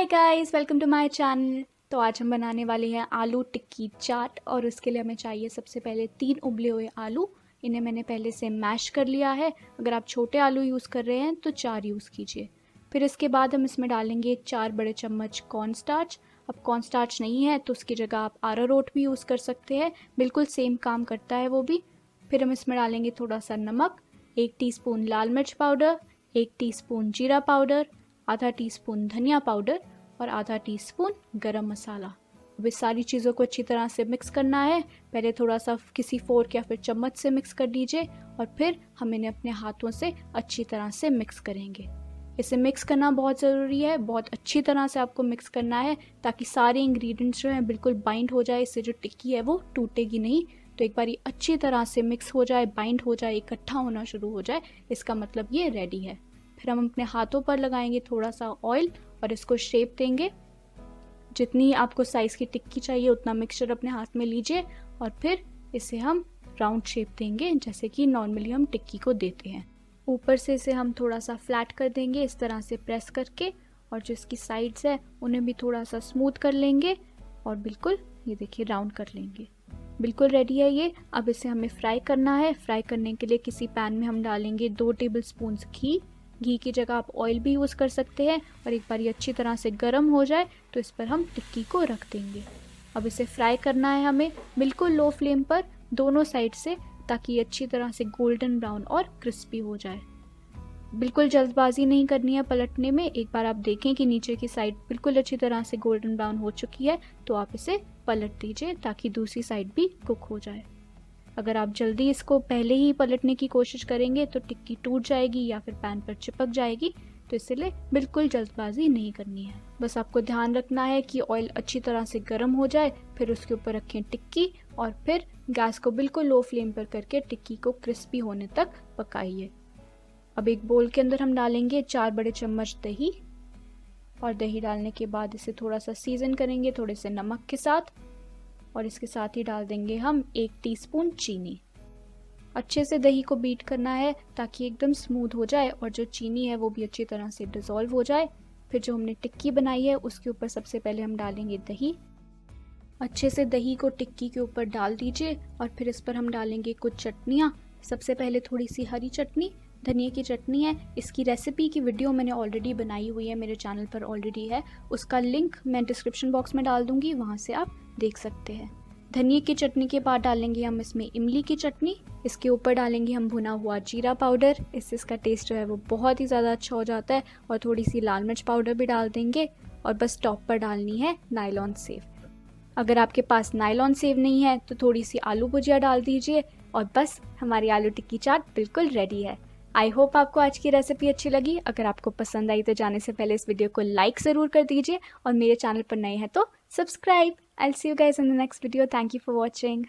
Hi guys, welcome to my channel. तो आज हम बनाने वाले हैं आलू टिक्की चाट और उसके लिए हमें चाहिए सबसे पहले 3 उबले हुए आलू। इन्हें मैंने पहले से मैश कर लिया है। अगर आप छोटे आलू यूज़ कर रहे हैं तो 4 यूज़ कीजिए। फिर इसके बाद हम इसमें डालेंगे 4 बड़े चम्मच कॉर्न स्टार्च। अब कॉर्न स्टार्च नहीं है तो उसकी जगह आप अरारोट भी यूज़ कर सकते हैं, बिल्कुल सेम काम करता है वो भी। फिर हम इसमें डालेंगे थोड़ा सा नमक, 1 टीस्पून लाल मिर्च पाउडर, 1 टीस्पून जीरा पाउडर, आधा टीस्पून धनिया पाउडर और आधा टीस्पून गरम मसाला। अब इस सारी चीज़ों को अच्छी तरह से मिक्स करना है। पहले थोड़ा सा किसी फोर्क या फिर चम्मच से मिक्स कर दीजिए और फिर हम इन्हें अपने हाथों से अच्छी तरह से मिक्स करेंगे। इसे मिक्स करना बहुत ज़रूरी है, बहुत अच्छी तरह से आपको मिक्स करना है ताकि सारे इंग्रेडिएंट्स जो हैं बिल्कुल बाइंड हो जाए। इससे जो टिक्की है वो टूटेगी नहीं। तो एक बार ये अच्छी तरह से मिक्स हो जाए, बाइंड हो जाए, इकट्ठा होना शुरू हो जाए, इसका मतलब ये रेडी है। फिर हम अपने हाथों पर लगाएंगे थोड़ा सा ऑयल और इसको शेप देंगे। जितनी आपको साइज़ की टिक्की चाहिए उतना मिक्सचर अपने हाथ में लीजिए और फिर इसे हम राउंड शेप देंगे, जैसे कि नॉर्मली हम टिक्की को देते हैं। ऊपर से इसे हम थोड़ा सा फ्लैट कर देंगे इस तरह से प्रेस करके, और जो इसकी साइड्स है उन्हें भी थोड़ा सा स्मूथ कर लेंगे और बिल्कुल ये देखिए राउंड कर लेंगे। बिल्कुल रेडी है ये। अब इसे हमें फ्राई करना है। फ्राई करने के लिए किसी पैन में हम डालेंगे 2 टेबलस्पून घी। घी की जगह आप ऑयल भी यूज़ कर सकते हैं। और एक बार ये अच्छी तरह से गर्म हो जाए तो इस पर हम टिक्की को रख देंगे। अब इसे फ्राई करना है हमें बिल्कुल लो फ्लेम पर दोनों साइड से, ताकि ये अच्छी तरह से गोल्डन ब्राउन और क्रिस्पी हो जाए। बिल्कुल जल्दबाजी नहीं करनी है पलटने में। एक बार आप देखें कि नीचे की साइड बिल्कुल अच्छी तरह से गोल्डन ब्राउन हो चुकी है तो आप इसे पलट दीजिए ताकि दूसरी साइड भी कुक हो जाए। अगर आप जल्दी इसको पहले ही पलटने की कोशिश करेंगे तो टिक्की टूट जाएगी या फिर पैन पर चिपक जाएगी। तो इसलिए बिल्कुल जल्दबाजी नहीं करनी है। बस आपको ध्यान रखना है कि ऑयल अच्छी तरह से गर्म हो जाए, फिर उसके ऊपर रखें टिक्की और फिर गैस को बिल्कुल लो फ्लेम पर करके टिक्की को क्रिस्पी होने तक पकाइए। अब एक बोल के अंदर हम डालेंगे 4 बड़े चम्मच दही, और दही डालने के बाद इसे थोड़ा सा सीजन करेंगे थोड़े से नमक के साथ, और इसके साथ ही डाल देंगे हम 1 टीस्पून चीनी। अच्छे से दही को बीट करना है ताकि एकदम स्मूथ हो जाए और जो चीनी है वो भी अच्छी तरह से डिज़ोल्व हो जाए। फिर जो हमने टिक्की बनाई है उसके ऊपर सबसे पहले हम डालेंगे दही। अच्छे से दही को टिक्की के ऊपर डाल दीजिए और फिर इस पर हम डालेंगे कुछ चटनियाँ। सबसे पहले थोड़ी सी हरी चटनी, धनिया की चटनी है। इसकी रेसिपी की वीडियो मैंने ऑलरेडी बनाई हुई है, मेरे चैनल पर ऑलरेडी है। उसका लिंक मैं डिस्क्रिप्शन बॉक्स में डाल दूंगी, वहाँ से आप देख सकते हैं। धनिया की चटनी के बाद डालेंगे हम इसमें इमली की चटनी। इसके ऊपर डालेंगे हम भुना हुआ जीरा पाउडर। इससे इसका टेस्ट जो है वो बहुत ही ज़्यादा अच्छा हो जाता है। और थोड़ी सी लाल मिर्च पाउडर भी डाल देंगे और बस टॉप पर डालनी है नायलॉन सेव। अगर आपके पास नायलॉन सेव नहीं है तो थोड़ी सी आलू भुजिया डाल दीजिए और बस हमारी आलू टिक्की चाट बिल्कुल रेडी है। आई होप आपको आज की रेसिपी अच्छी लगी। अगर आपको पसंद आई तो जाने से पहले इस वीडियो को लाइक ज़रूर कर दीजिए और मेरे चैनल पर नए हैं तो subscribe. I will see you guys in the next video. Thank you for watching.